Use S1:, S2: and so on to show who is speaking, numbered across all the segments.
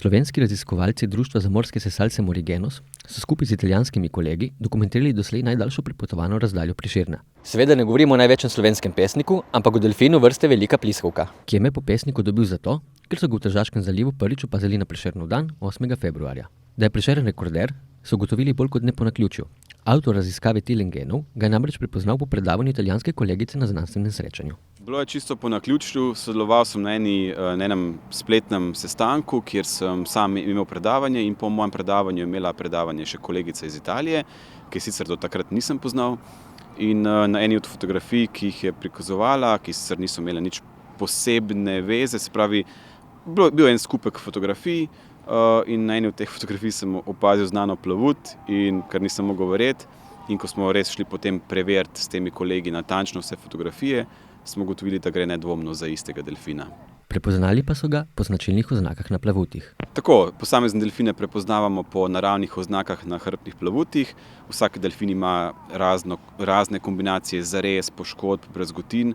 S1: Slovenski raziskovalci Društva za morske sesalce Morigenos so skupaj z italijanskimi kolegi dokumentirali doslej najdaljšo prepotovano razdaljo Prešerna. Seveda ne govorimo o največjem slovenskem pesniku, ampak o delfinu vrste Velika pliskavka, ki je ime po pesniku dobil zato, ker so ga v Tržaškem zalivu prvič opazili na Prešernov dan 8. februarja. Da je Prešeren rekorder, so ugotovili bolj kot ne po naključju. Avtor raziskave Tilengenov ga je namreč prepoznal po predavanju italijanske kolegice na znanstvenem srečanju.
S2: Bilo je čisto po naključju, sodeloval sem na enem spletnem sestanku, kjer sem sam imel predavanje in po mojem predavanju je imela predavanje še kolegica iz Italije, ki sicer do takrat nisem poznal. In na eni od fotografij, ki jih je prikazovala, ki sicer niso imele nič posebne veze, se pravi, bil en skupek fotografij in na eni od teh fotografij sem opazil znano plavut in kar nisem mogel verjeti. In ko smo res šli potem preveriti s temi kolegi natančno vse fotografije, smo ugotovili, da gre nedvomno za istega delfina.
S1: Prepoznali pa so ga po značilnih oznakah na plavutih.
S2: Tako, posamezne delfine prepoznavamo po naravnih oznakah na hrbtnih plavutih. Vsak delfin ima razne kombinacije zarez, poškodb, brazgotin,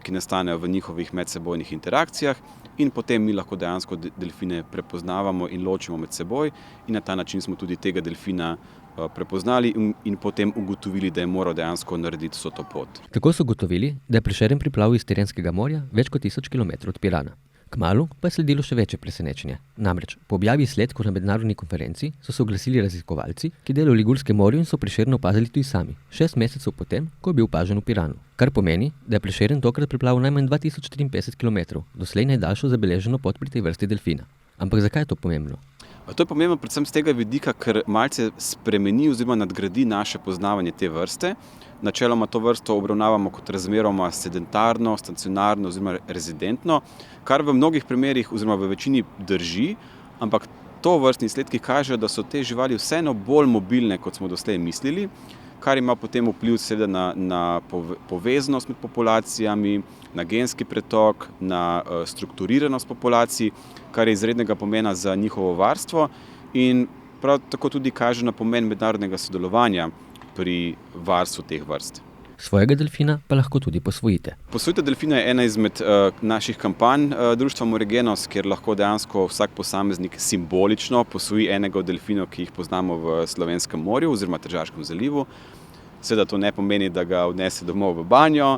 S2: ki nastanejo v njihovih medsebojnih interakcijah in potem mi lahko dejansko delfine prepoznavamo in ločimo med seboj in na ta način smo tudi tega delfina prepoznali in potem ugotovili, da je moral dejansko narediti vso to pot.
S1: Tako so ugotovili, da je Prešeren priplavil iz Tirenskega morja več kot 1000 km od Pirana. Kmalu pa je sledilo še večje presenečenje. Namreč, po objavi izsledkov na mednarodni konferenci so se oglasili raziskovalci, ki delajo v Ligurskem morju in so Prešerna opazili tudi sami, 6 mesecev potem, ko je bil opažen v Piranu. Kar pomeni, da je Prešeren tokrat priplavil najmanj 2053 km, doslej najdaljšo zabeleženo pot pri tej vrsti delfina. Ampak zakaj je to pomembno?
S2: To je pomembno predvsem z tega vidika, ker malce spremeni oziroma nadgradi naše poznavanje te vrste. Načeloma to vrsto obravnavamo kot razmeroma sedentarno, stacionarno oziroma rezidentno, kar v mnogih primerih oziroma v večini drži, ampak to vrstni izsledki kažejo, da so te živali vseeno bolj mobilne, kot smo doslej mislili, kar ima potem vpliv seveda na povezanost med populacijami, na genski pretok, na strukturiranost populacij, kar je izrednega pomena za njihovo varstvo in prav tako tudi kaže na pomen mednarodnega sodelovanja pri varstvu teh vrst.
S1: Svojega delfina pa lahko tudi posvojite.
S2: Posvojitev delfina je ena izmed naših kampanj Društva Morigenos, kjer lahko dejansko vsak posameznik simbolično posvoji enega od delfinov, ki jih poznamo v Slovenskem morju oziroma Tržaškem zalivu. Seveda to ne pomeni, da ga odnese domov v banjo.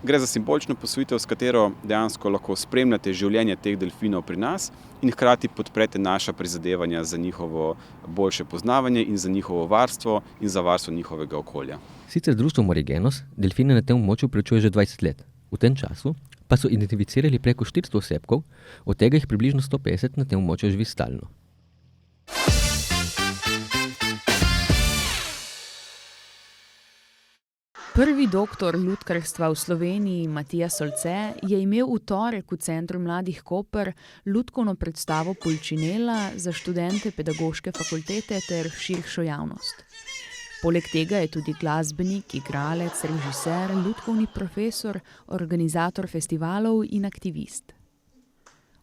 S2: Gre za simbolično posvojitev, s katero dejansko lahko spremljate življenje teh delfinov pri nas in hkrati podprete naša prizadevanja za njihovo boljše poznavanje in za njihovo varstvo in za varstvo njihovega okolja.
S1: Sicer Društvo Morigenos delfine na tem območju preučuje že 20 let. V tem času pa so identificirali preko 400 osebkov, od tega jih približno 150 na tem območju živi stalno.
S3: Prvi doktor lutkarstva v Sloveniji, Matija Solce, je imel v torek v Centru mladih Koper lutkovno predstavo Pulcinella za študente pedagoške fakultete ter širšo javnost. Poleg tega je tudi glasbenik, igralec, režiser, lutkovni profesor, organizator festivalov in aktivist.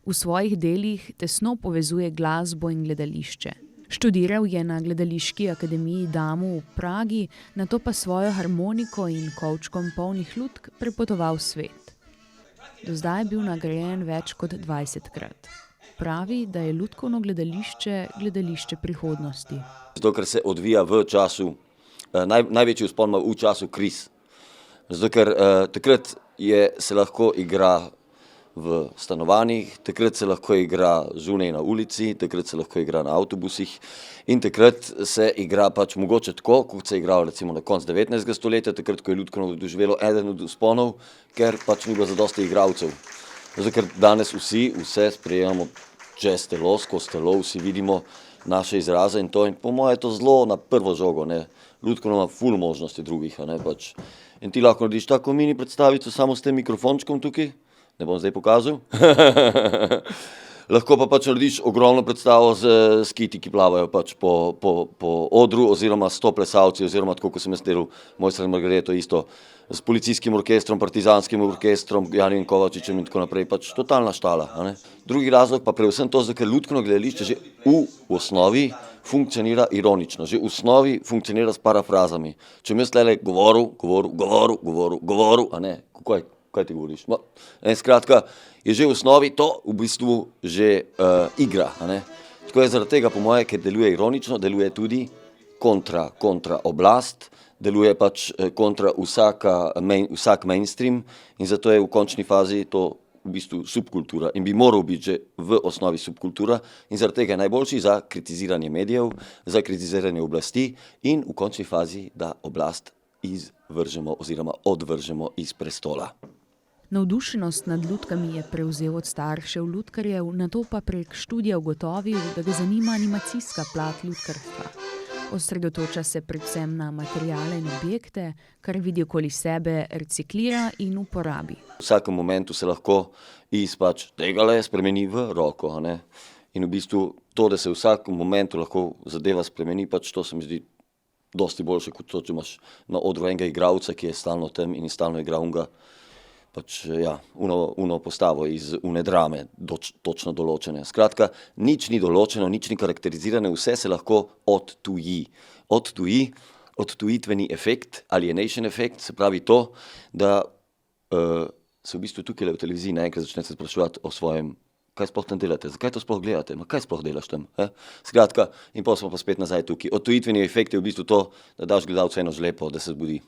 S3: V svojih delih tesno povezuje glasbo in gledališče. Študiral je na Gledališki akademiji Damu v Pragi, nato pa svojo harmoniko in kovčkom polnih lutk prepotoval svet. Do zdaj je bil nagrajen več kot 20-krat. Pravi, da je lutkovno gledališče prihodnosti.
S4: Zato, ker se odvija v času, največji vzpon v času kriz. Zato, ker takrat se lahko igra v stanovanjih, takrat se lahko igra zunaj na ulici, takrat se lahko igra na avtobusih in takrat se igra pač mogoče tako, kot se je igral recimo na koncu 19. stoletja, takrat, ko je lutkovno doživelo eden od vzponov, ker pač ni bilo zadosti igralcev. Zato, ker danes vse sprejemamo čez telo, skozi telo, vsi vidimo naše izraze in to, in po moje je to zelo na prvo žogo, ne. Lutkovno ima ful možnosti drugih, ne, pač. In ti lahko narediš tako mini predstavico samo s tem mikrofončkom tukaj, ne bom zdaj pokazal. Lahko pa pač narediš ogromno predstavo z kiti, ki plavajo pač po odru oziroma s 100 plesalci oziroma tako, ko sem jaz delal Mojster in Margareto isto, s policijskim orkestrom, partizanskim orkestrom, Janijem Kovačičem in tako naprej, pač totalna štala. Ne? Drugi razlog pa predvsem to, ker lutkovno gledališče že v osnovi funkcionira ironično, že v osnovi funkcionira s parafrazami. Če mi jaz tlele govoril, a ne, kako je? kaj ti govoriš? Skratka, je že v osnovi to v bistvu že igra. A ne? Tako je zaradi tega, po moje, ker deluje ironično, deluje tudi kontra oblast, deluje pač kontra vsak mainstream in zato je v končni fazi to v bistvu subkultura in bi moral biti že v osnovi subkultura in zaradi tega je najboljši za kritiziranje medijev, za kritiziranje oblasti in v končni fazi, da oblast izvržemo oziroma odvržemo iz prestola.
S3: Navdušenost nad lutkami je prevzel od staršev lutkarjev, nato pa prek študija ugotovil, da ga zanima animacijska plat lutkarstva. Osredotoča se predvsem na materiale in objekte, kar vidi okoli sebe, reciklira in uporabi.
S4: V vsakem momentu se lahko iz tegale spremeni v roko. A ne? In v bistvu to, da se v vsakem momentu lahko zadeva spremeni, to se mi zdi dosti boljše, kot to, če imaš na odru enega igralca, ki je stalno tam in stalno igra unga. Uno postavo iz une drame, točno določene. Skratka, nič ni določeno, nič ni karakterizirano, vse se lahko odtuji. Odtujitveni efekt, alienation efekt, se pravi to, da se v bistvu tukaj v televiziji naenkrat začnete spraševati o svojem, kaj sploh tam delate, zakaj to sploh gledate, kaj sploh delaš tam. Skratka, in potem smo pa spet nazaj tukaj. Odtujitveni efekt je v bistvu to, da daš gledalcu eno žlepo, da se zbudi.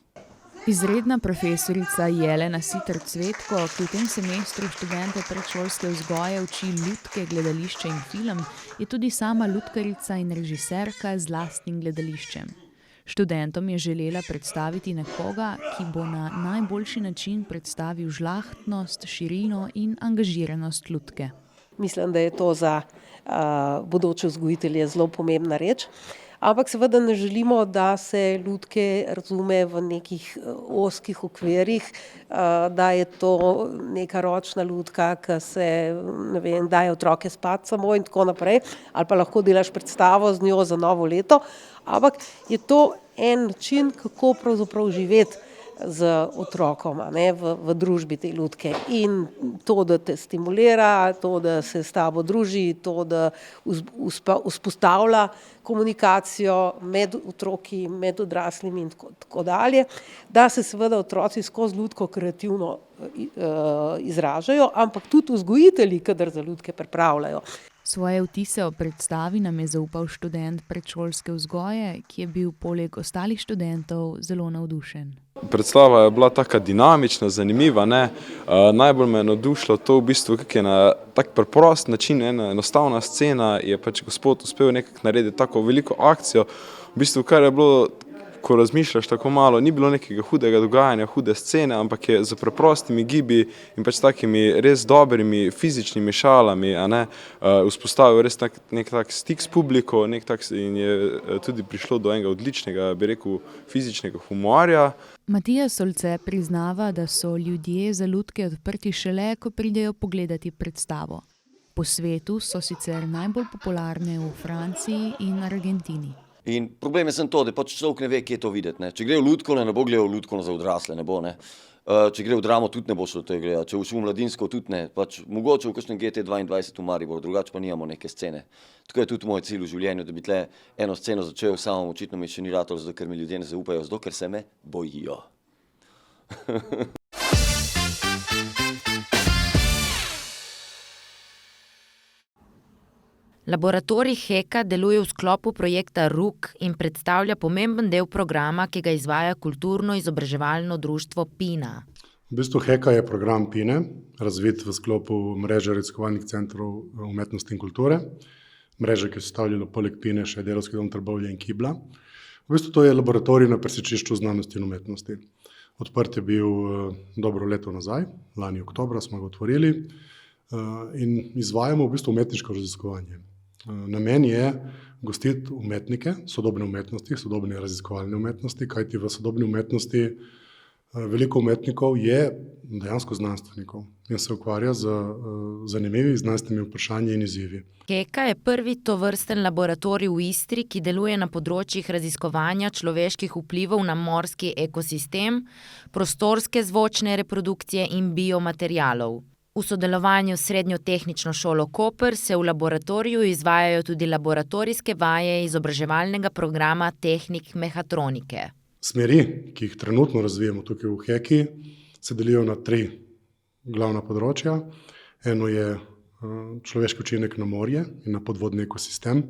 S3: Izredna profesorica Jelena Siter-Cvetko, ki v tem semestru študente predšolske vzgoje uči lutke, gledališče in film, je tudi sama lutkarica in režiserka z lastnim gledališčem. Študentom je želela predstaviti nekoga, ki bo na najboljši način predstavil žlahtnost, širino in angažiranost lutke.
S5: Mislim, da je to za bodoče vzgojitelje zelo pomembna reč. Ampak seveda ne želimo, da se lutke razume v nekih ozkih okvirih, da je to neka ročna lutka, ki se, daje otroke spat samo in tako naprej, ali pa lahko delaš predstavo z njo za novo leto, ampak je to en način, kako pravzaprav živeti z otrokom, v družbi te lutke. In to, da te stimulira, to, da se s tabo druži, to, da vzpostavlja komunikacijo med otroki, med odraslimi in tako dalje, da se seveda otroci skozi lutko kreativno izražajo, ampak tudi vzgojitelji, kadar za lutke pripravljajo.
S3: Svoje vtise o predstavi nam je zaupal študent predšolske vzgoje, ki je bil poleg ostalih študentov zelo navdušen.
S6: Predstava je bila taka dinamična, zanimiva. Najbolj me je navdušilo to v bistvu, kako je na tak preprost način, ena enostavna scena, je gospod uspel nekako narediti tako veliko akcijo, v bistvu kar je bilo, ko razmišljaš tako malo, ni bilo nekega hudega dogajanja, hude scene, ampak je z preprostimi gibi in takimi res dobrimi fizičnimi šalami, vzpostavil res nek tak stik s publiko, in je tudi prišlo do enega odličnega, bi rekel, fizičnega humorja.
S3: Matija Solce priznava, da so ljudje za lutke odprti šele, ko pridejo pogledati predstavo. Po svetu so sicer najbolj popularne v Franciji in Argentini.
S4: In problem je to, da človek ne ve, kje to videti. Če gre v lutkovno, ne bo gledal v lutkovno za odrasle, ne bo. Če gre v dramo, tudi ne bo šlo to gledati. Če v mladinsko, tudi ne. Mogoče v kakšnem GT22 v Mariboru, drugače pa nimamo neke scene. Tako je tudi moj cilj v življenju, da bi tle eno sceno začel, samo očitno mi še ni ratalo, zato ker mi ljudje ne zaupajo, zato ker se me bojijo.
S7: Laboratorij Heka deluje v sklopu projekta RUK in predstavlja pomemben del programa, ki ga izvaja kulturno-izobraževalno društvo PINA.
S8: V bistvu Heka je program PINE, razvit v sklopu mreže raziskovalnih centrov umetnosti in kulture. Mreže, ki je sestavljala poleg PINE še Delavski dom Trbovlje in Kibla. V bistvu to je laboratorij na presečišču znanosti in umetnosti. Odprt je bil dobro leto nazaj, lani oktobra smo ga otvorili in izvajamo v bistvu umetniško raziskovanje. Namen je gostiti umetnike, sodobne umetnosti, sodobne raziskovalne umetnosti, kajti v sodobni umetnosti veliko umetnikov je dejansko znanstvenikov in se ukvarja z zanimivimi znanstvenimi vprašanji in izzivi.
S7: Heka je prvi tovrsten laboratorij v Istri, ki deluje na področjih raziskovanja človeških vplivov na morski ekosistem, prostorske zvočne reprodukcije in biomaterialov. V sodelovanju s Srednjo tehnično šolo Koper se v laboratoriju izvajajo tudi laboratorijske vaje izobraževalnega programa tehnik mehatronike.
S8: Smeri, ki jih trenutno razvijamo tukaj v Heki, se delijo na 3 glavna področja. Eno je človeški učinek na morje in na podvodni ekosistem.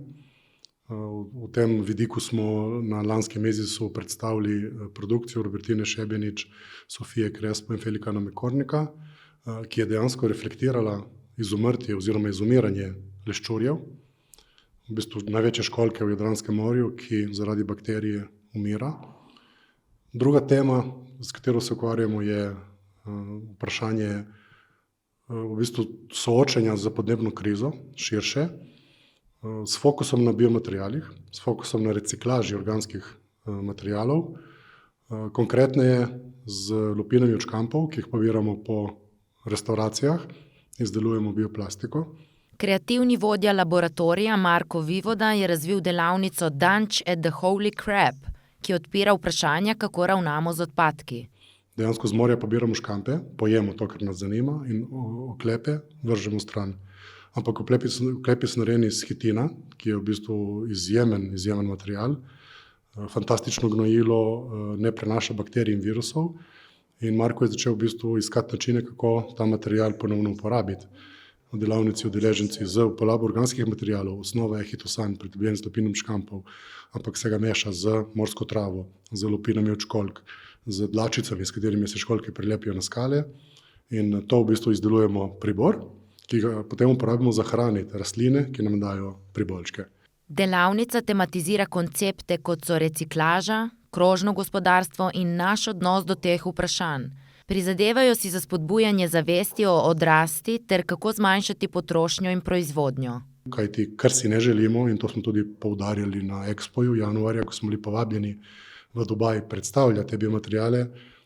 S8: V tem vidiku smo na lanskem Mezisu predstavili produkcijo Robertine Šebenič, Sofije Krespo in Felikana Mekornika, ki je dejansko reflektirala izumrtje oziroma izumiranje leščurjev, v bistvu največje školjke v Jadranskem morju, ki zaradi bakterije umira. Druga tema, s katero se ukvarjamo, je vprašanje v bistvu soočenja z podnebno krizo širše, s fokusom na biomaterialih, s fokusom na reciklaži organskih materialov, konkretneje z lupinami od škampov, ki jih pobiramo po restauracijah, izdelujemo bioplastiko.
S7: Kreativni vodja laboratorija Marko Vivoda je razvil delavnico Dunch at the Holy Crab, ki odpira vprašanja, kako ravnamo z odpadki.
S8: Dejansko z morja pobiramo škampe, pojemo to, kar nas zanima, in oklepe vržemo stran. Ampak oklepi so narejeni iz hitina, ki je v bistvu izjemen material, fantastično gnojilo, ne prenaša bakterij in virusov. In Marko je začel v bistvu iskati načine, kako ta material ponovno uporabiti. V delavnici udeleženci z uporabo organskih materialov, osnova je hitosan, pridobljen z lupinom škampov, ampak se ga meša z morsko travo, z lupinami od školjk, z dlačicami, s katerimi se školjke prilepijo na skale, in to v bistvu izdelujemo pribor, ki ga potem uporabimo za hraniti rastline, ki nam dajo priboljške.
S7: Delavnica tematizira koncepte, kot so reciklaža, krožno gospodarstvo in naš odnos do teh vprašanj. Prizadevajo si za spodbujanje zavesti o odrasti ter kako zmanjšati potrošnjo in proizvodnjo.
S8: Kajti, kar si ne želimo, in to smo tudi poudarjali na Expoju januarja, ko smo bili povabljeni v Dubaj predstavljati te biomateriale,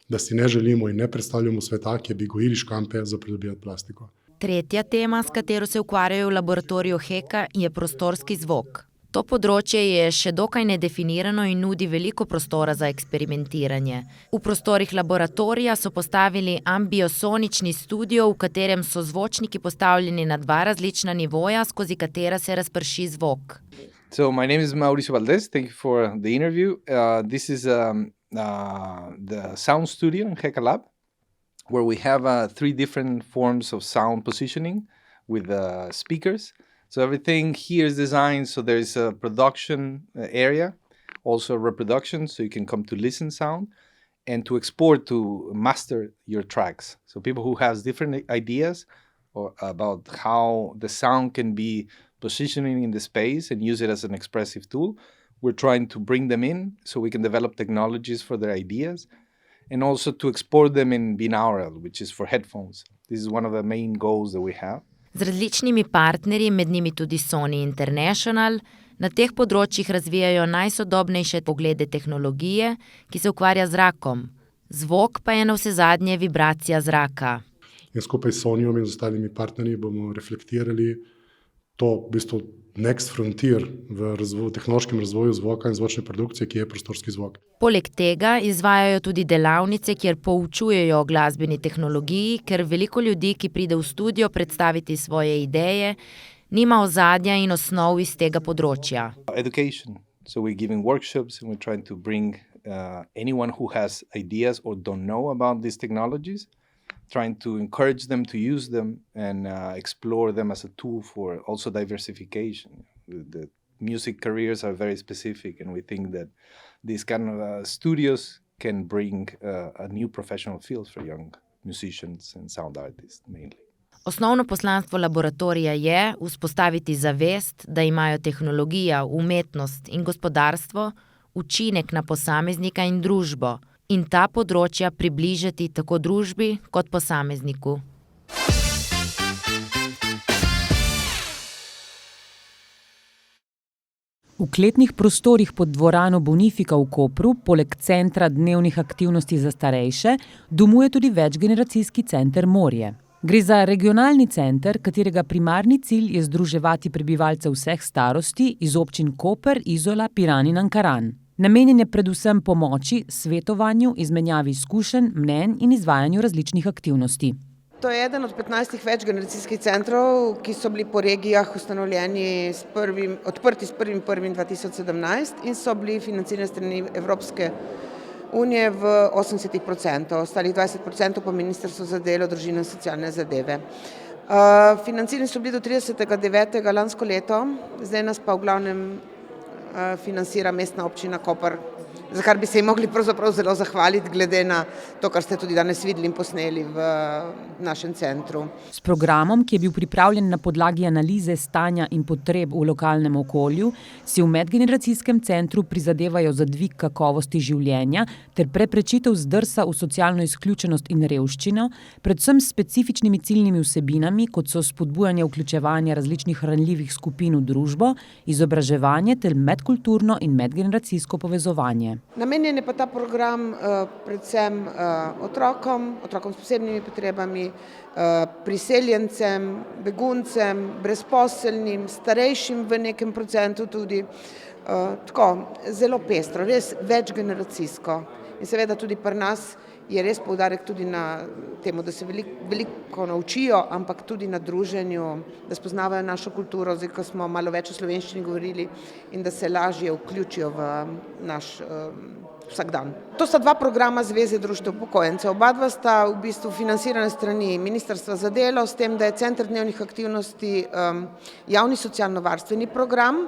S8: da si ne želimo in ne predstavljamo sveta, ki bi gojili škampe za pridobivati plastiko.
S7: Tretja tema, s katero se ukvarjajo v laboratoriju Heka, je prostorski zvok. To področje je še dokaj nedefinirano in nudi veliko prostora za eksperimentiranje. V prostorih laboratorija so postavili ambiosonični studio, v katerem so zvočniki postavljeni na 2 različna nivoja, skozi katera se razprši zvok.
S9: So my name is Mauricio Valdez. Thank you for the interview. This is the sound studio in Heka Lab, where we have 3 different forms of sound positioning with speakers. So everything here is designed so there is a production area, also reproduction, so you can come to listen sound and to export, to master your tracks. So people who have different ideas about how the sound can be positioning in the space and use it as an expressive tool, we're trying to bring them in so we can develop technologies for their ideas and also to export them in binaural, which is for headphones. This is one of the main goals that we have.
S7: Z različnimi partnerji, med njimi tudi Sony International, na teh področjih razvijajo najsodobnejše poglede tehnologije, ki se ukvarja z zrakom. Zvok pa je navsezadnje vibracija zraka.
S8: In skupaj s Sonyjem in z ostalimi partnerji bomo reflektirali to v bistvu next frontier v tehnološkem razvoju zvoka in zvočne produkcije, ki je prostorski zvok.
S7: Poleg tega izvajajo tudi delavnice, kjer poučujejo o glasbeni tehnologiji, ker veliko ljudi, ki pride v studio predstaviti svoje ideje, nima ozadja in osnov iz tega področja.
S9: Education. So we're giving workshops and we're trying to bring anyone who has ideas or don't know about these technologies, trying to encourage them to use them and explore them as a tool for also diversification. The music careers are very specific, and we think that these kind of studios can bring a new professional field for young musicians and sound artists mainly.
S7: Osnovno poslanstvo laboratorija je vzpostaviti zavest, da imajo tehnologija, umetnost in gospodarstvo učinek na posameznika in družbo, in ta področja približati tako družbi kot posamezniku.
S10: V kletnih prostorih pod dvorano Bonifika v Kopru, poleg centra dnevnih aktivnosti za starejše, domuje tudi večgeneracijski center Morje. Gre za regionalni center, katerega primarni cilj je združevati prebivalce vseh starosti iz občin Koper, Izola, Piran in Ankaran. Namenjen je predvsem pomoči, svetovanju, izmenjavi izkušenj, mnenj in izvajanju različnih aktivnosti.
S11: To je eden od 15 večgeneracijskih centrov, ki so bili po regijah ustanovljeni odprti s 1.1.2017 in so bili financirani strani Evropske Unije v 80%, ostalih 20% pa Ministrstvo za delo, družino in socialne zadeve. Financirani so bili do 30.9. lansko leto, zdaj nas pa v glavnem financira Mestna občina Koper, za kar bi se jim mogli pravzaprav zelo zahvaliti, glede na to, kar ste tudi danes videli in posneli v našem centru.
S10: S programom, ki je bil pripravljen na podlagi analize stanja in potreb v lokalnem okolju, si v medgeneracijskem centru prizadevajo za dvig kakovosti življenja ter preprečitev zdrsa v socialno izključenost in revščino, predvsem s specifičnimi ciljnimi vsebinami, kot so spodbujanje vključevanja različnih ranljivih skupin v družbo, izobraževanje ter medkulturno in medgeneracijsko povezovanje.
S11: Namenjen je pa ta program predvsem otrokom s posebnimi potrebami, priseljencem, beguncem, brezposelnim, starejšim v nekem procentu tudi. Tako, zelo pestro, res večgeneracijsko. In seveda tudi pri nas je res poudarek tudi na temu, da se veliko naučijo, ampak tudi na druženju, da spoznavajo našo kulturo, zdaj ko smo malo več o slovenščini govorili, in da se lažje vključijo v naš vsakdan. To sta dva programa Zveze društev upokojencev. Oba sta v bistvu financirana strani Ministrstva za delo, s tem, da je Center dnevnih aktivnosti javni socialno-varstveni program,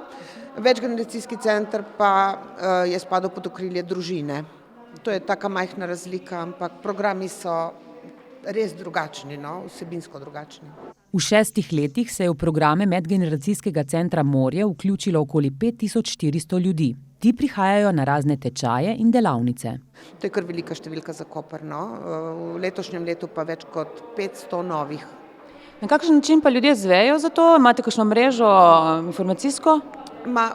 S11: večgeneracijski center pa je spadal pod okrilje družine. To je taka majhna razlika, ampak programi so res drugačni, vsebinsko drugačni.
S10: V 6 letih se je v programe medgeneracijskega centra Morje vključilo okoli 5400 ljudi. Ti prihajajo na razne tečaje in delavnice.
S11: To je kar velika številka za Koper, V letošnjem letu pa več kot 500 novih.
S12: Na kakšen način pa ljudje zvejo za to? Imate kakšno mrežo informacijsko?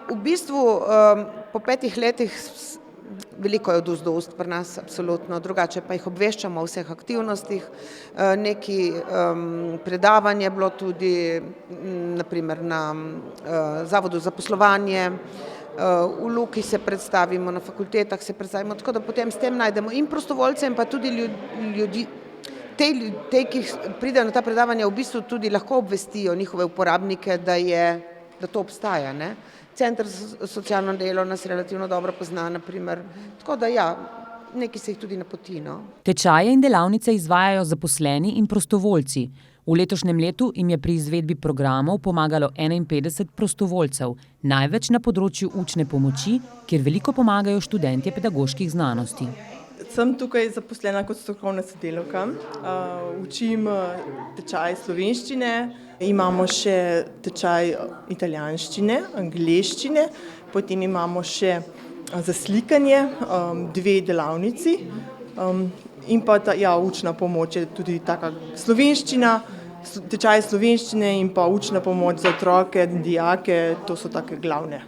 S11: V bistvu po 5 letih veliko je od ust do ust pri nas, absolutno, drugače pa jih obveščamo o vseh aktivnostih. Neki predavanje je bilo tudi, naprimer na Zavodu za poslovanje, v Luki se predstavimo, na fakultetah se predstavimo, tako da potem s tem najdemo in prostovoljce in pa tudi ljudi, te, ki pridejo na ta predavanja, v bistvu tudi lahko obvestijo njihove uporabnike, da to obstaja, Center za socialno delo nas relativno dobro pozna, naprimer. Tako da neki se jih tudi napoti.
S10: Tečaje in delavnice izvajajo zaposleni in prostovoljci. V letošnjem letu jim je pri izvedbi programov pomagalo 51 prostovoljcev, največ na področju učne pomoči, kjer veliko pomagajo študentje pedagoških znanosti.
S13: Sem tukaj zaposlena kot strokovna sodelavka, učim tečaj slovenščine, imamo še tečaj italijanščine, angleščine, potem imamo še za slikanje 2 delavnici in pa učna pomoč je tudi taka slovenščina, tečaj slovenščine in pa učna pomoč za otroke, dijake, to so take glavne.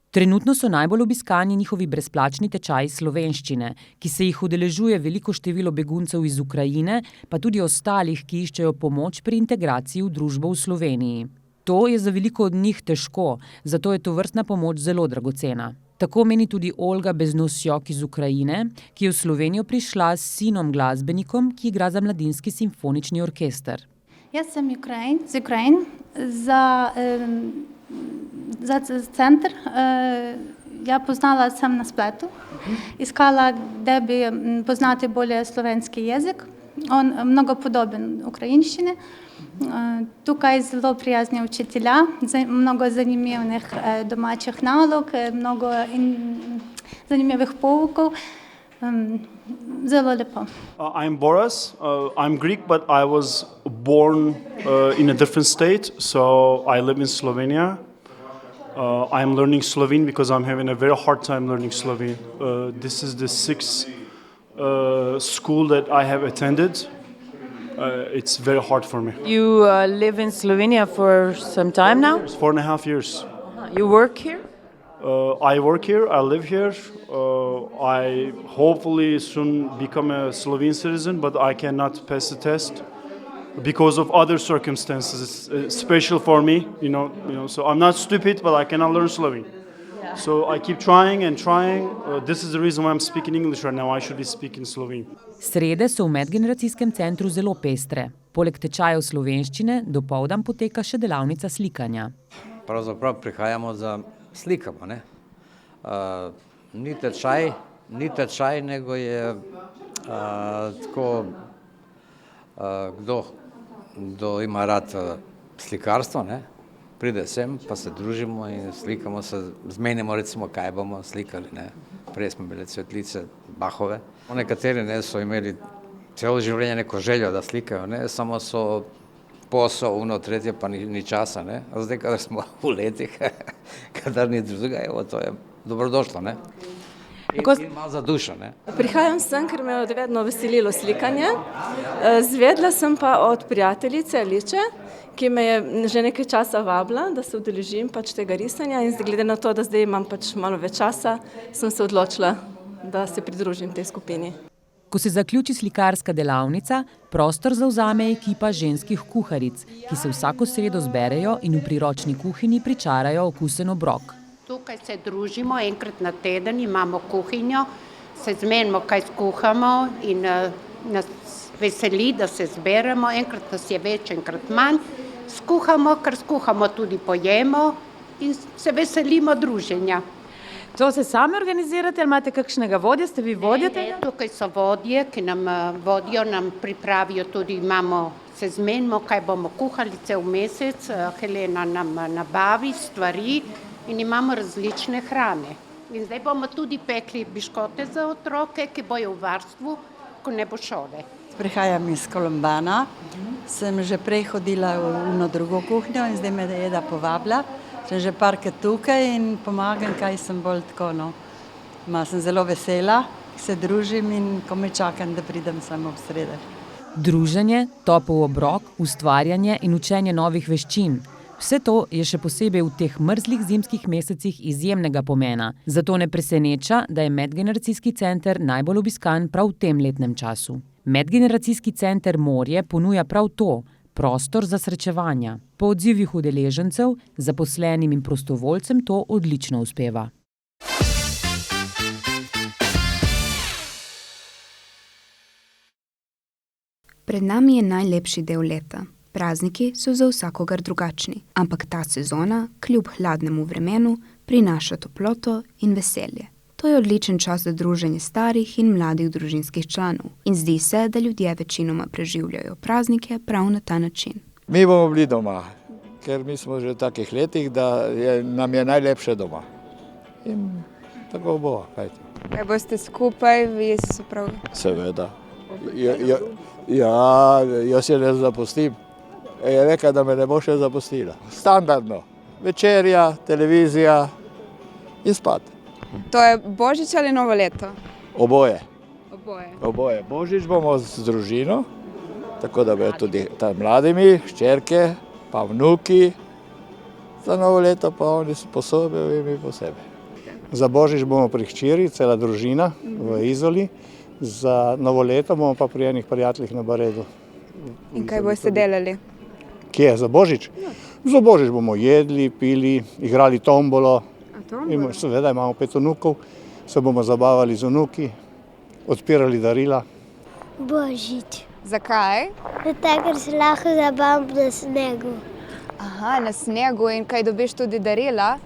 S10: Trenutno so najbolj obiskani njihovi brezplačni tečaji slovenščine, ki se jih udeležuje veliko število beguncev iz Ukrajine, pa tudi ostalih, ki iščejo pomoč pri integraciji v družbo v Sloveniji. To je za veliko od njih težko, zato je tovrstna pomoč zelo dragocena. Tako meni tudi Olga Beznosjok iz Ukrajine, ki je v Slovenijo prišla s sinom glasbenikom, ki igra za mladinski simfonični orkester.
S14: Jaz sem z Ukrajine, za center. Ja poznala sem na spletu, iskala, gde bi poznati bolje slovenski jezik. On mnogo podoben ukrajinščini. Tukaj zelo prijazni učitelja, mnogo zanimivih domačih nalog, mnogo zanimivih poukov. Zelo lepo.
S15: I'm Boris. I'm Greek, but I was born in a different state, so I live in Slovenia. I'm learning Slovene because I'm having a very hard time learning Slovene. This is the 6th school that I have attended. It's very hard for me.
S12: You live in Slovenia for some time now?
S15: 4.5 years.
S12: You work here?
S15: I work here, I live here. I hopefully soon become a Slovene citizen, but I cannot pass the test because of other circumstances. It's special for me, so I'm not stupid, but I cannot learn Slovene. Yeah. So I keep trying and trying. This is the reason why I'm speaking English right now. I should be speaking Slovene.
S10: Srede so v medgeneracijskem centru zelo pestre. Poleg tečajev slovenščine dopoldan poteka še delavnica slikanja.
S16: Pravzaprav prihajamo za slikamo, Ni tečaj, ni tečaj, nego je tako, kdo ima rad slikarstvo, ne? Pride sem, pa se družimo in slikamo se, zmenimo recimo, kaj bomo slikali, ne? Prej smo bile cvetlice Bachove. Nekateri ne, so imeli celo življenje neko željo, da slikajo, ne? Samo so posel, tretje, pa ni časa, ne? A zdaj, kadar smo v letih, kadar ni drugega, evo, to je dobrodošlo, ne? In malo za dušo, ne?
S17: Prihajam sem, ker me je od vedno veselilo slikanje. Zvedla sem pa od prijateljice Aliče, ki me je že nekaj časa vabila, da se udeležim pač tega risanja in glede na to, da zdaj imam pač malo več časa, sem se odločila, da se pridružim tej skupini.
S10: Ko se zaključi slikarska delavnica, prostor zavzame ekipa ženskih kuharic, ki se vsako sredo zberejo in v priročni kuhinji pričarajo okusen obrok.
S18: Tukaj se družimo enkrat na teden, imamo kuhinjo, se zmenimo, kaj skuhamo in nas veseli, da se zberemo, enkrat nas je več, enkrat manj. Skuhamo, kar skuhamo, tudi pojemo in se veselimo druženja.
S12: To se sami organizirate ali imate kakšnega vodja, ste vi vodja tega?
S18: Ne, tukaj so vodje, ki nam vodijo, nam pripravijo tudi, se zmenimo, kaj bomo kuhali cel mesec, Helena nam nabavi stvari in imamo različne hrane. In zdaj bomo tudi pekli biškote za otroke, ki bojo v varstvu, ko ne bo šole.
S19: Prihajam iz Kolombana, sem že prej hodila v drugo kuhnjo in zdaj me je Eda povabila. Sem že parkrat tukaj in pomagam, kaj sem bolj tako, no. Sem zelo vesela, se družim in komaj čakam, da pridem samo v sredo.
S10: Druženje, topel obrok, ustvarjanje in učenje novih veščin. Vse to je še posebej v teh mrzlih zimskih mesecih izjemnega pomena. Zato ne preseneča, da je medgeneracijski center najbolj obiskan prav v tem letnem času. Medgeneracijski center Morje ponuja prav to, prostor za srečevanja. Po odzivih udeležencev, zaposlenim in prostovoljcem to odlično uspeva.
S20: Pred nami je najlepši del leta. Prazniki so za vsakogar drugačni, ampak ta sezona, kljub hladnemu vremenu, prinaša toploto in veselje. To je odličen čas za druženje starih in mladih družinskih članov in zdi se, da ljudje večinoma preživljajo praznike prav na ta način.
S21: Mi bomo bili doma, ker mi smo že v takih letih, da nam je najlepše doma. In tako bo, kajti.
S22: Kaj boste skupaj, vi so prav?
S21: Seveda. Ja, jaz se ne zapustim. Je rekla, da me ne bo še zapustila. Standardno. Večerja, televizija in spat.
S22: To je Božič ali Novo leto?
S21: Oboje.
S22: Oboje.
S21: Božič bomo z družino, tako da bodo tudi tam mladimi, hčerke, pa vnuki. Za Novo leto pa oni posebej in mi posebej. Za Božič bomo pri hčeri, cela družina v Izoli. Za Novo leto bomo pa pri enih prijateljih na Baredu.
S22: In kaj boste delali?
S21: Kje? Za Božič? Za Božič bomo jedli, pili, igrali tombolo. Seveda imamo 5 vnukov, se bomo zabavali z vnuki, odpirali darila.
S23: Božič.
S22: Zakaj?
S23: Zato, ker se lahko zabavam na snegu.
S22: Aha, na snegu in kaj dobiš tudi darila?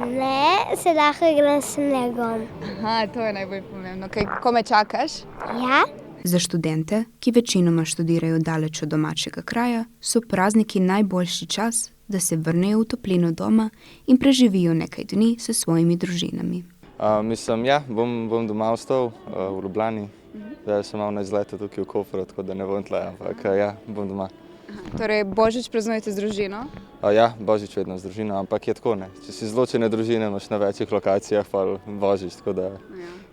S23: Ne, se lahko igram s snegom.
S22: Aha, to je najbolj pomembno. Ko me čakaš?
S23: Ja.
S20: Za študente, ki večinoma študirajo daleč od domačega kraja, so prazniki najboljši čas, da se vrnejo v toplino doma in preživijo nekaj dni s svojimi družinami.
S24: Bom doma ostal v Ljubljani. Zdaj sem malo na izletu tukaj v Kopru, tako da ne bom tle, ampak bom doma.
S22: Torej, Božič praznujete z družino?
S24: Ja, Božič vedno z družino, ampak je tako, ne. Če si zločene družine, imaš na večjih lokacijah pa Božič, tako da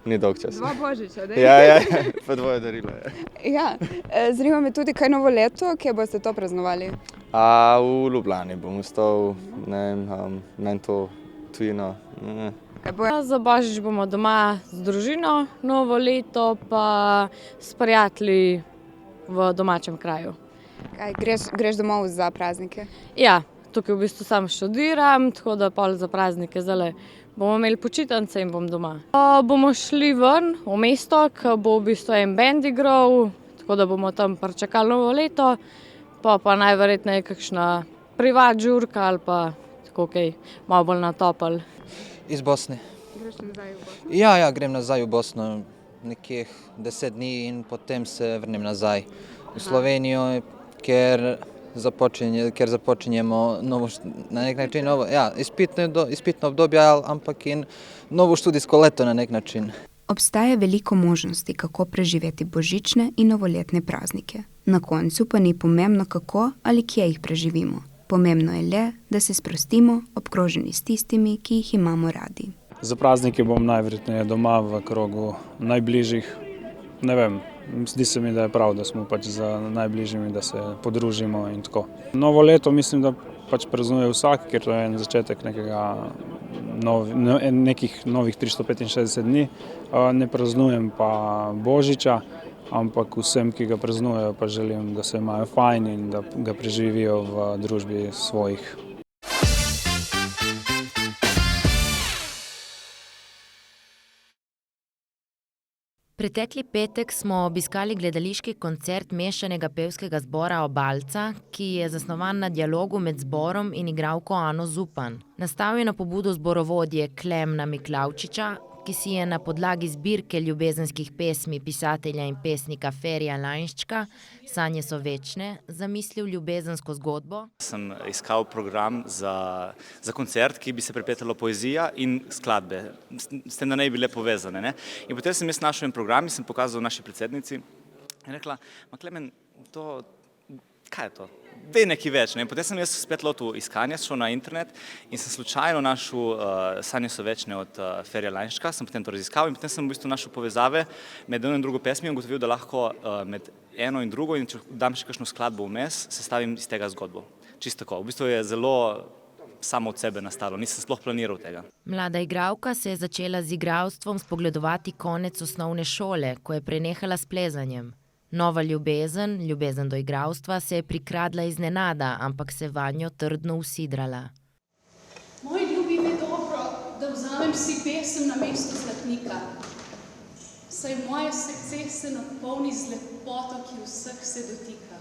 S24: ni dolg čas.
S22: 2 Božiča, da?
S24: Ja, pa 2 darila.
S22: Ja, zanima me tudi, kaj Novo leto, kje boste to praznovali?
S24: V Ljubljani bom ostal, ne to tujino.
S25: Za Božič bomo doma z družino, Novo leto pa s prijatelji v domačem kraju.
S22: Kaj, greš domov za praznike?
S25: Ja, tukaj v bistvu sam študiram, tako da pol za praznike zdaj bomo imeli počitnice in bom doma. Bomo šli ven v mesto, ko bo v bistvu en band igral, tako da bomo tam pričakali Novo leto, pa najverjetneje kakšna privat žurka ali pa tako kaj, malo bolj natopel.
S26: Iz Bosne.
S22: Greš nazaj v Bosno?
S1: Ja, grem nazaj v Bosno nekje 10 dni in potem se vrnem nazaj v Slovenijo, ker započinjemo na nek način izpitno obdobje, ampak in novo študijsko leto na nek način.
S20: Obstaja veliko možnosti, kako preživeti božične in novoletne praznike. Na koncu pa ni pomembno, kako ali kje jih preživimo. Pomembno je le, da se sprostimo, obkroženi s tistimi, ki jih imamo radi.
S2: Za praznike bom najverjetneje doma v krogu najbližjih. Ne vem, zdi se mi, da je prav, da smo pač za najbližjimi, da se podružimo in tako. Novo leto mislim, da pač praznuje vsak, ker to je en začetek nekih novih 365 dni. Ne praznujem pa Božiča, ampak vsem, ki ga praznujejo, pa želim, da se imajo fajn in da ga preživijo v družbi svojih.
S7: Pretekli petek smo obiskali gledališki koncert mešanega pevskega zbora Obalca, ki je zasnovan na dialogu med zborom in igralko Ano Zupan. Nastal je na pobudo zborovodje Klemna Miklavčiča, ki si je na podlagi zbirke ljubezenskih pesmi pisatelja in pesnika Ferija Lainščka Sanje so večne zamislil ljubezensko zgodbo.
S3: Sem iskal program za koncert, ki bi se prepletalo poezija in skladbe, s tem, da ne bi bile povezane. Ne? In potem sem jaz našel en program in sem pokazal naši predsednici in rekla, Klemen, kaj je to? Dej nekaj več. Ne? Potem sem jaz spet lotil iskanja, šel na internet in sem slučajno našel Sanje so večne od Ferija Lainščka, sem potem to raziskal in potem sem v bistvu našel povezave med eno in drugo pesmi in ugotovil, da lahko med eno in drugo in če dam še kakšno skladbo vmes, sestavim iz tega zgodbo. Čisto tako. V bistvu je zelo samo od sebe nastalo, nisem sploh planiral tega.
S7: Mlada igralka se je začela z igralstvom spogledovati konec osnovne šole, ko je prenehala s plezanjem. Nova ljubezen do igralstva se je prikradla iznenada, ampak se vanjo trdno usidrala.
S5: Moj ljubi ve dobro, da vzamem si pesem na mesto zlatnika, saj moje srce se napolni z lepoto, ki vseh se dotika.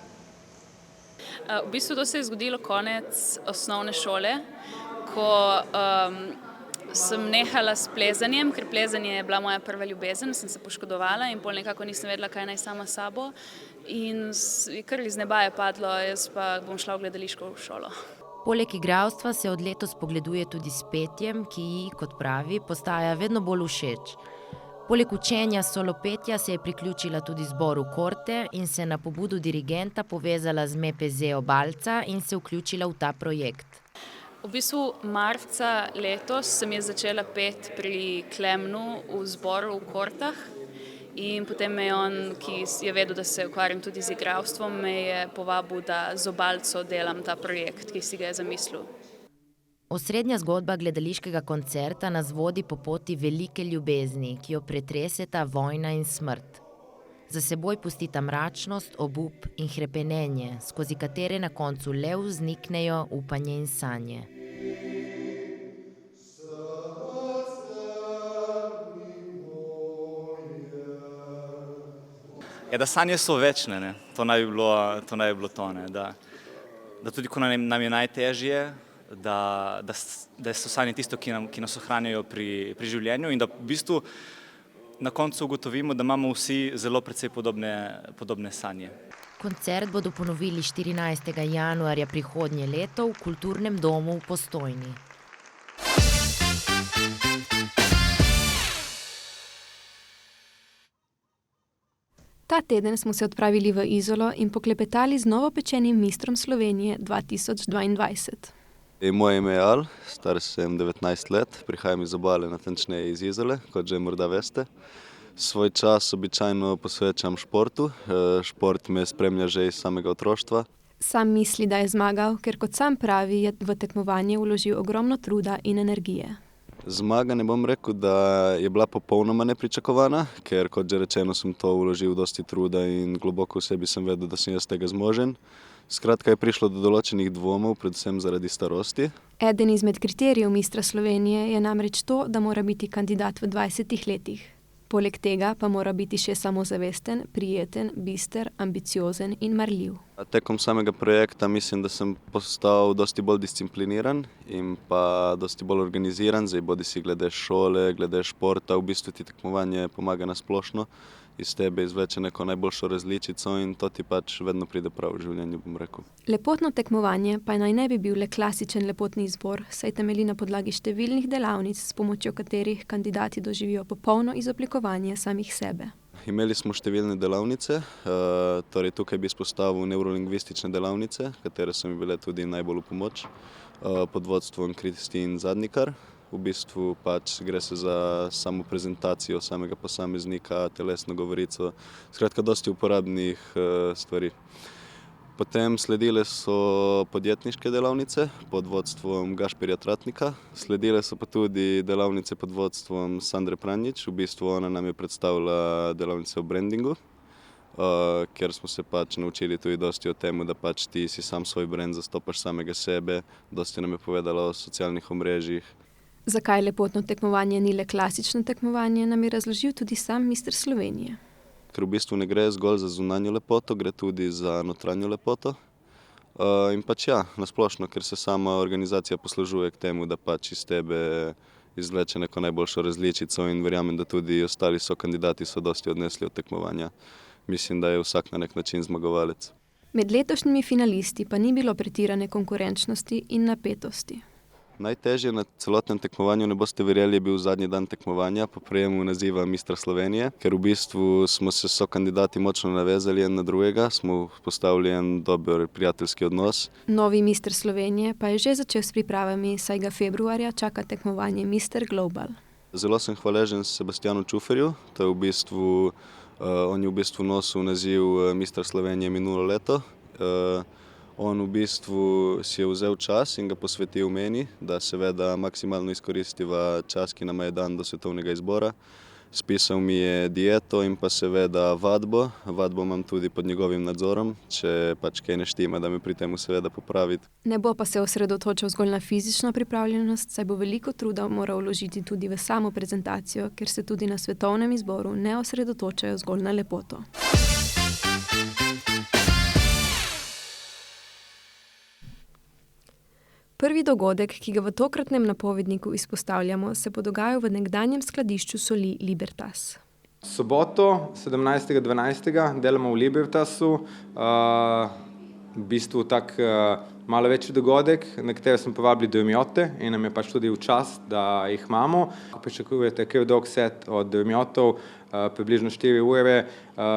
S6: V bistvu to se je zgodilo konec osnovne šole, ko sem nehala s plezanjem, ker plezanje je bila moja prva ljubezen, sem se poškodovala in pol nekako nisem vedela, kaj naj sama s sabo in kar iz neba je padlo, jaz pa bom šla v gledališko šolo.
S7: Poleg igralstva se od letos spogleduje tudi s petjem, ki ji, kot pravi, postaja vedno bolj všeč. Poleg učenja solopetja se je priključila tudi zboru Korte in se na pobudo dirigenta povezala z MPZ Obalca in se vključila v ta projekt.
S6: V bistvu marca letos sem jaz začela peti pri Klemnu v zboru v Kortah in potem me je on, ki je vedel, da se ukvarjam tudi z igralstvom, me je povabil, da z Obalco delam ta projekt, ki si ga je zamislil.
S7: Osrednja zgodba gledališkega koncerta nas vodi po poti velike ljubezni, ki jo pretreseta vojna in smrt. Za seboj pustita mračnost, obup in hrepenenje, skozi katere na koncu le vzniknejo upanje in sanje.
S3: Da sanje so večne, ne? To naj bi bilo to, ne? Da tudi ko nam je najtežje, da so sanje tisto, ki nas ohranjajo pri življenju in da v bistvu na koncu ugotovimo, da imamo vsi zelo precej podobne sanje.
S7: Koncert bodo ponovili 14. januarja prihodnje leto v Kulturnem domu v Postojni.
S26: Ta teden smo se odpravili v Izolo in poklepetali z novopečenim mistrom Slovenije 2022.
S27: Moje ime je Al, star sem 19 let, prihajam iz Obale, natančneje iz Izole, kot že morda veste. Svoj čas običajno posvečam športu, šport me spremlja že iz samega otroštva.
S26: Sam misli, da je zmagal, ker kot sam pravi, je v tekmovanje vložil ogromno truda in energije.
S27: Zmaga ne bom rekel, da je bila popolnoma nepričakovana, ker kot že rečeno sem to vložil dosti truda in globoko v sebi sem vedel, da sem jaz tega zmožen. Skratka je prišlo do določenih dvomov, predvsem zaradi starosti.
S26: Eden izmed kriterijev mistra Slovenije je namreč to, da mora biti kandidat v 20 letih. Poleg tega pa mora biti še samozavesten, prijeten, bister, ambiciozen in marljiv.
S27: Tekom samega projekta mislim, da sem postal dosti bolj discipliniran in pa dosti bolj organiziran, zdaj bodi si glede šole, glede športa, v bistvu ti tekmovanje pomaga na splošno, iz tebe izvleče neko najboljšo različico in to ti pač vedno pride prav v življenju, bom rekel.
S26: Lepotno tekmovanje pa naj ne bi bil le klasičen lepotni izbor, saj temelji na podlagi številnih delavnic, s pomočjo katerih kandidati doživijo popolno izoblikovanje samih sebe.
S27: Imeli smo številne delavnice, torej tukaj bi izpostavil neurolingvistične delavnice, katere so mi bile tudi najbolj v pomoč, pod vodstvom Kristin Zadnikar. V bistvu pač gre se za samo prezentacijo samega posameznika, telesno govorico, skratka dosti uporabnih stvari. Potem sledile so podjetniške delavnice pod vodstvom Gašperja Tratnika, sledile so pa tudi delavnice pod vodstvom Sandre Pranjič, v bistvu ona nam je predstavila delavnice o brandingu, kjer smo se pač naučili tudi dosti o temu, da pač ti si sam svoj brand, zastopaš samega sebe, dosti nam je povedala o socialnih omrežjih.
S26: Zakaj lepotno tekmovanje ni le klasično tekmovanje, nam je razložil tudi sam mister Slovenije.
S27: Ker v bistvu ne gre zgolj za zunanjo lepoto, gre tudi za notranjo lepoto. In pač ja, nasplošno, ker se sama organizacija poslužuje k temu, da pač iz tebe izvleče neko najboljšo različico in verjamem, da tudi ostali kandidati so dosti odnesli od tekmovanja. Mislim, da je vsak na nek način zmagovalec.
S26: Med letošnjimi finalisti pa ni bilo pretirane konkurenčnosti in napetosti.
S27: Najtežje na celotnem tekmovanju, ne boste verjeli, je bil zadnji dan tekmovanja po prejemu naziva Mistra Slovenije, ker v bistvu smo se kandidati močno navezali en na drugega, smo postavili en dober prijateljski odnos.
S26: Novi mister Slovenije pa je že začel s pripravami, saj ga februarja čaka tekmovanje Mister Global.
S27: Zelo sem hvaležen Sebastianu Čuferju, to je v bistvu, on je v bistvu nosil naziv Mistra Slovenije minulo leto. On v bistvu si je vzel čas in ga posvetil meni, da seveda maksimalno izkoristiva čas, ki nam je dan do svetovnega izbora. Spisal mi je dieto in pa seveda vadbo. Vadbo imam tudi pod njegovim nadzorom, če pač kaj ne štima, da me pri tem seveda popraviti.
S26: Ne bo pa se osredotočil zgolj na fizično pripravljenost, saj bo veliko truda moral vložiti tudi v samo prezentacijo, ker se tudi na svetovnem izboru ne osredotočajo zgolj na lepoto. Prvi dogodek, ki ga v tokratnem napovedniku izpostavljamo, se bo dogajal v nekdanjem skladišču soli Libertas.
S4: Soboto, 17.12. delamo v Libertasu, v bistvu tak malo večji dogodek, na katero smo povabili Drmjote in nam je pač tudi v čast, da jih imamo. Ko pričakujete kar dolg set od Drmjotov, približno 4 ure,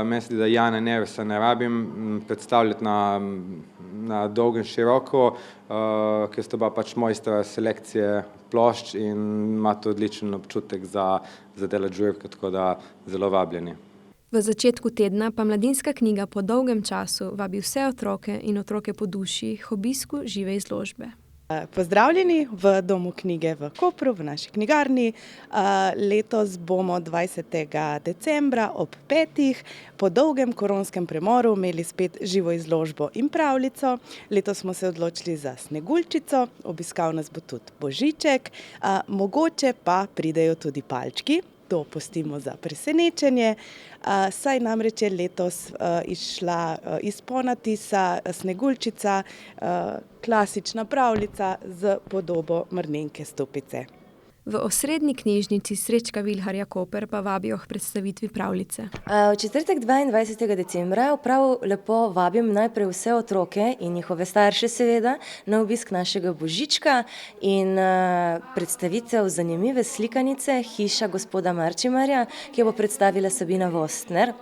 S4: mislim, da Jana Neresa ne rabim predstavljati na dolgo in široko, ker sta pač mojstra selekcije plošč in imate odličen občutek za delati žurke, tako da zelo vabljeni.
S26: V začetku tedna pa Mladinska knjiga po dolgem času vabi vse otroke in otroke po duši k obisku žive izložbe.
S8: Pozdravljeni v Domu knjige v Kopru, v naši knjigarni. Letos bomo 20. decembra ob 5. po dolgem koronskem premoru imeli spet živo izložbo in pravljico. Letos smo se odločili za Sneguljčico, obiskal nas bo tudi Božiček, mogoče pa pridejo tudi palčki. To pustimo za presenečenje, saj namreč je letos izšla iz ponatisa Sneguljčica, klasična pravljica z podobo Mrnenke Stupice.
S26: V osrednji knjižnici Srečka Vilharja Koper pa vabijo k predstavitvi pravljice.
S9: V četrtek 22. decembra prav lepo vabim najprej vse otroke in njihove starše seveda na obisk našega Božička in predstavitev zanimive slikanice Hiša gospoda Marčimarja, ki jo bo predstavila Sabina Vostner.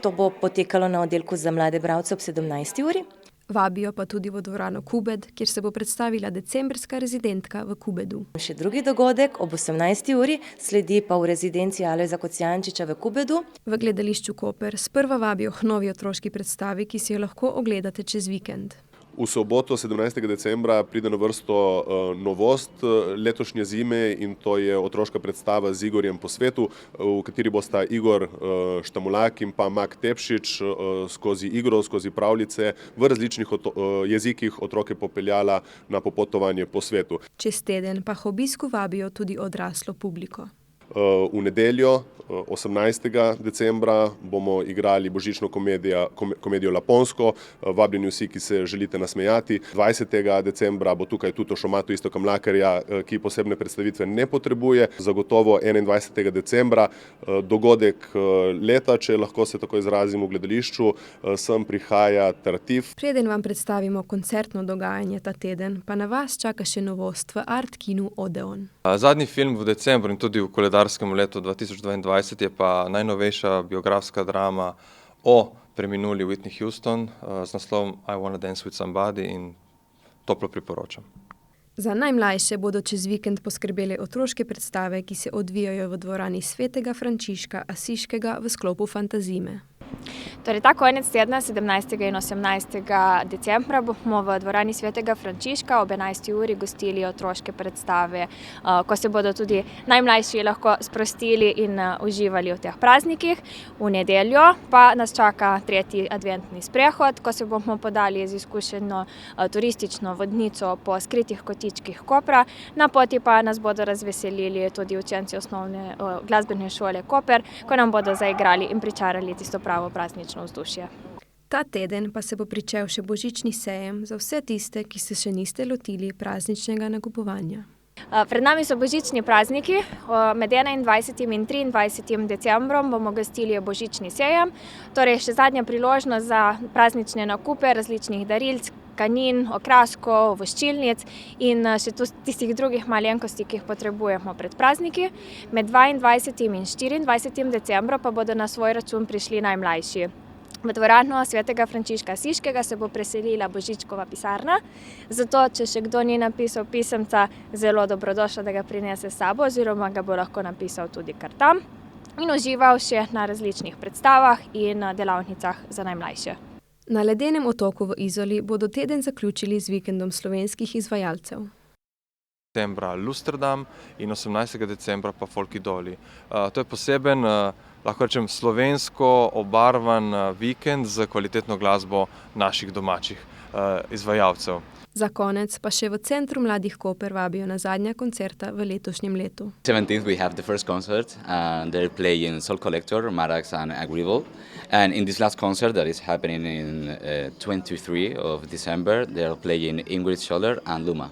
S9: To bo potekalo na oddelku za mlade bralce ob 17. uri.
S26: Vabijo pa tudi v dvorano Kubed, kjer se bo predstavila decembrska rezidentka v Kubedu.
S9: Še drugi dogodek ob 18. uri sledi pa v rezidenci Alojza Kocijančiča v Kubedu.
S26: V gledališču Koper sprva vabijo k novi otroški predstavi, ki si jo lahko ogledate čez vikend.
S11: V soboto 17. decembra pride na vrsto novost letošnje zime in to je otroška predstava z Igorjem po svetu, v kateri bosta Igor Štamulak in pa Mak Tepšič skozi igro, skozi pravljice v različnih jezikih otroke popeljala na popotovanje po svetu.
S26: Čez teden pa k obisku vabijo tudi odraslo publiko.
S11: V nedeljo 18. decembra bomo igrali božično komedijo Laponsko, vabljeni vsi, ki se želite nasmejati. 20. decembra bo tukaj Tuto Šomatu Iztoka Mlakarja, ki posebne predstavitve ne potrebuje. Zagotovo 21. decembra dogodek leta, če lahko se tako izrazim, v gledališču, sem prihaja Tartif.
S26: Preden vam predstavimo koncertno dogajanje ta teden, pa na vas čaka še novost v Art kinu Odeon.
S12: Zadnji film v decembru in tudi v koledarskem letu 2022 je pa najnovejša biografska drama o preminuli Whitney Houston z naslovom I Wanna Dance With Somebody in toplo priporočam.
S26: Za najmlajše bodo čez vikend poskrbele otroške predstave, ki se odvijajo v dvorani Svetega Frančiška Asiškega v sklopu Fantazime.
S13: Torej, ta konec tedna, 17. in 18. decembra, bomo v dvorani Svetega Frančiška ob 11. uri gostili otroške predstave, ko se bodo tudi najmlajši lahko sprostili in uživali v teh praznikih. V nedeljo pa nas čaka 3. adventni sprehod, ko se bomo podali z izkušeno turistično vodnico po skritih kotičkih Kopra. Na poti pa nas bodo razveselili tudi učenci osnovne glasbene šole Koper, ko nam bodo zaigrali in pričarali tisto pravo praznično vzdušje.
S26: Ta teden pa se bo pričel še božični sejem za vse tiste, ki se še niste lotili prazničnega nakupovanja.
S13: Pred nami so božični prazniki. Med 21. in 23. decembrom bomo gostili božični sejem, torej še zadnja priložnost za praznične nakupe različnih daril, tkanin, okraskov, voščilnic in še tistih drugih malenkosti, ki jih potrebujemo pred prazniki. Med 22. in 24. decembrom pa bodo na svoj račun prišli najmlajši. V dvorano Svetega Frančiška Asiškega se bo preselila Božičkova pisarna, zato če še kdo ni napisal pisemca, zelo dobrodošlo, da ga prinese s sabo oziroma ga bo lahko napisal tudi kar tam in užival še na različnih predstavah in delavnicah za najmlajše.
S26: Na ledenem otoku v Izoli bodo teden zaključili z vikendom slovenskih izvajalcev.
S12: Decembra Lusterdam in 18. decembra pa Folkidoli. To je poseben, lahko rečem, slovensko obarvan vikend z kvalitetno glasbo naših domačih izvajalcev.
S26: Za konec pa še v Centru mladih Koper vabijo na zadnja koncerta v letošnjem letu.
S14: 17th we have the first concert and they're playing Soul Collector, Marax and Agreeable. And in this last concert that is happening in 23 of December, they're playing Ingrid Scholler and Luma.